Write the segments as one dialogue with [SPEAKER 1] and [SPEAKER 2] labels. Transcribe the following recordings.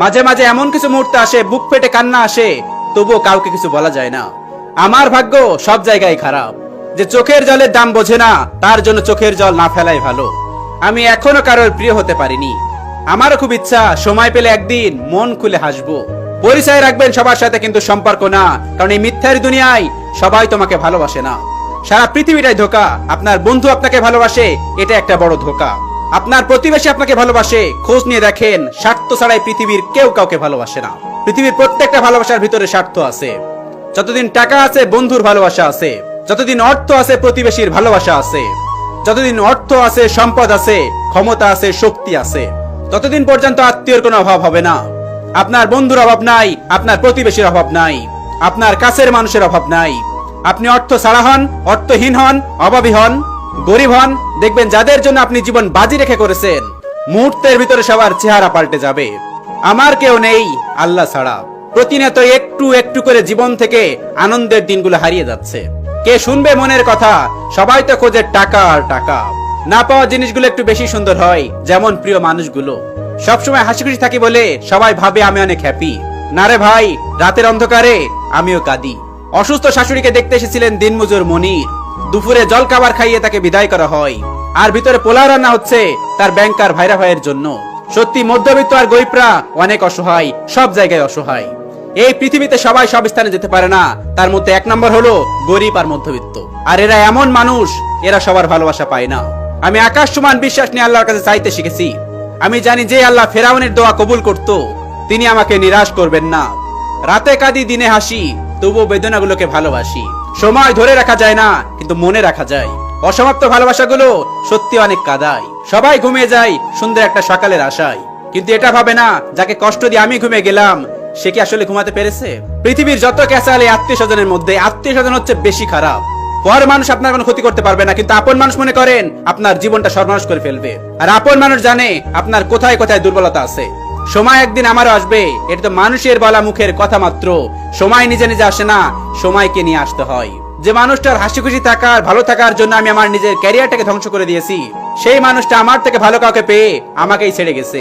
[SPEAKER 1] মাঝে মাঝে এমন কিছু মুহূর্তে আসে, বুক ফেটে কান্না আসে, তবুও কাউকে কিছু বলা যায় না। আমার ভাগ্য সব জায়গায় খারাপ, যে চোখের জলের দাম বোঝে না, তার জন্য চোখের জল না ফেলাই ভালো। আমি এখনো কারোর প্রিয় হতে পারিনি। আমারও খুব ইচ্ছা সময় পেলে একদিন মন খুলে হাসবো। পরিচয় রাখবেন সবার সাথে, কিন্তু সম্পর্ক না, কারণ এই মিথ্যার দুনিয়ায় সবাই তোমাকে ভালোবাসে না। সারা পৃথিবীটাই ধোঁকা। আপনার বন্ধু আপনাকে ভালোবাসে, এটা একটা বড় ধোঁকা। আপনার প্রতিবেশী আপনাকে ভালোবাসে, খোঁজ নিয়ে দেখেন স্বার্থ ছাড়াই পৃথিবীর কেউ কাউকে ভালোবাসে না। পৃথিবীর প্রত্যেকটা ভালোবাসার ভিতরে স্বার্থ আছে। যতদিন টাকা আছে বন্ধুর ভালোবাসা আছে, যতদিন অর্থ আছে প্রতিবেশীর ভালোবাসা আছে, যতদিন অর্থ আছে, সম্পদ আছে, ক্ষমতা আছে, শক্তি আছে, ততদিন পর্যন্ত আত্মীয়র কোনো অভাব হবে না। আপনার বন্ধুর অভাব নাই, আপনার প্রতিবেশীর অভাব নাই, আপনার কাছের মানুষের অভাব নাই। আপনি অর্থ ছাড়া হন, অর্থহীন হন, অভাবী হন, গরিব হন, দেখবেন যাদের জন্য আপনি জীবন বাজি রেখে করেছেন, মুহূর্তের ভিতরে সবার চেহারা পাল্টে যাবে। আমার কেউ নেই আল্লাহ ছাড়া। প্রতিনিয়ত একটু একটু করে জীবন থেকে আনন্দের দিনগুলো হারিয়ে যাচ্ছে। কে শুনবে মনের কথা? সবাই তো খোঁজে টাকা আর টাকা। না পাওয়া জিনিসগুলো একটু বেশি সুন্দর হয়, যেমন প্রিয় মানুষগুলো। সবসময় হাসি খুশি থাকি বলে সবাই ভাবে আমি অনেক হ্যাপি। না রে ভাই, রাতের অন্ধকারে আমিও কাঁদি। অসুস্থ শাশুড়িকে দেখতে এসেছিলেন দিনমজুর মনির। দুপুরে জল খাবার খাইয়ে তাকে বিদায় করা হয়, আর ভিতরে পোলাও রান্না হচ্ছে তার ব্যাংকার ভাইরা ভাইয়ের জন্য। সত্যি মধ্যবিত্ত আর গরিবরা অনেক অসহায়, সব জায়গায় অসহায়। এই পৃথিবীতে সবাই সব স্থানে যেতে পারে না, তার মধ্যে এক নম্বর হলো গরিব আর মধ্যবিত্ত। আর এরা এমন মানুষ, এরা সবার ভালোবাসা পায় না। আমি আকাশ সমান বিশ্বাস নিয়ে আল্লাহর কাছে চাইতে শিখেছি। আমি জানি যে আল্লাহ ফেরাউনের দোয়া কবুল করত, তিনি আমাকে নিরাশ করবেন না। রাতে কাঁদি দিনে হাসি, তবুও বেদনাগুলোকে ভালোবাসি। সময় ধরে রাখা যায় না, কিন্তু মনে রাখা যায়। অসমাপ্ত ভালোবাসাগুলো সত্যি অনেক কাদায়। সবাই ঘুমিয়ে যায় সুন্দর একটা সকালের আশায়, কিন্তু এটা ভাবে না যাকে কষ্ট দিয়ে আমি ঘুমিয়ে গেলাম, সে কি আসলে ঘুমাতে পেরেছে? পৃথিবীর যত ক্যাচাল এই আত্মীয় স্বজনের মধ্যে, আত্মীয় স্বজন হচ্ছে বেশি খারাপ। পর মানুষ আপনার কোনো ক্ষতি করতে পারবে না, কিন্তু আপন মানুষ মনে করেন আপনার জীবনটা সর্বনাশ করে ফেলবে। আর আপন মানুষ জানে আপনার কোথায় কোথায় দুর্বলতা আছে। সময় একদিন আমারও আসবে, এটা তো মানুষের বলা মুখের কথা মাত্র। সময় নিজে নিজে আসে না, সময়কে নিয়ে আসতে হয়। যে মানুষটার হাসি খুশি থাকার, ভালো থাকার জন্য আমি আমার নিজের ক্যারিয়ারটাকে ধ্বংস করে দিয়েছি, সেই মানুষটা আমার থেকে ভালো কাউকে পেয়ে আমাকেই ছেড়ে গেছে।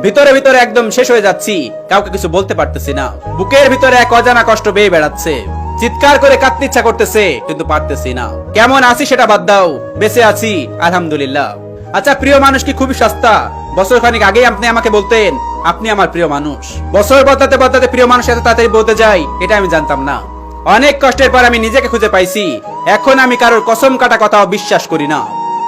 [SPEAKER 1] ভিতরে ভিতরে একদম শেষ হয়ে যাচ্ছি, কাউকে কিছু বলতে পারতেছি না। বুকের ভিতরে এক অজানা কষ্ট বেয়ে বেড়াচ্ছে। চিৎকার করে কাঁদতে ইচ্ছা করতেছে, কিন্তু পারতেছি না। কেমন আছি সেটা বাদ দাও, বেঁচে আছি আলহামদুলিল্লাহ। আচ্ছা, প্রিয় মানুষ কি খুবই সস্তা? বছর খানিক আগে আপনি আমাকে বলতেন আপনি আমার প্রিয় মানুষ। বছর বদলাতে বদলাতে প্রিয় মানুষ এত তাড়াতাড়ি বলতে যায়, এটা আমি জানতাম না। অনেক কষ্টের পর আমি নিজেকে খুঁজে পাইছি। এখন আমি কারোর কসম কাটা কথাও বিশ্বাস করি না।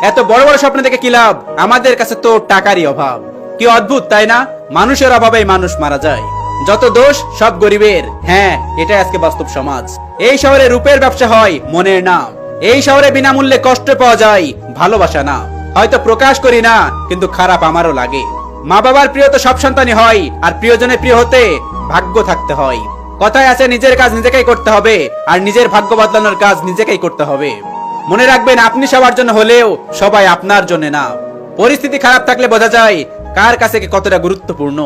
[SPEAKER 1] এত বড় বড় স্বপ্ন দেখে কি লাভ? আমাদের কাছে তো টাকারই অভাব। কি অদ্ভুত তাই না? মানুষের অভাবেই মানুষ মারা যায়। যত দোষ সব গরিবের। হ্যাঁ, এটাই আজকে বাস্তব সমাজ। এই শহরে রূপের ব্যবসা হয়, মনের না। এই শহরে বিনামূল্যে কষ্ট পাওয়া যায়, ভালোবাসা না। হয়তো প্রকাশ করি না, কিন্তু খারাপ আমারও লাগে। মা বাবার প্রিয় তো সব সন্তানই হয়, আর প্রিয়জনের প্রিয় হতে ভাগ্য থাকতে হয়। কথায় আছে নিজের কাজ নিজেকেই করতে হবে, আর নিজের ভাগ্য বদলানোর কাজ নিজেকেই করতে হবে। মনে রাখবেন, আপনি সবার জন্য হলেও সবাই আপনার জন্য না। পরিস্থিতি খারাপ থাকলে বোঝা যায় কার কাছে কতটা গুরুত্বপূর্ণ।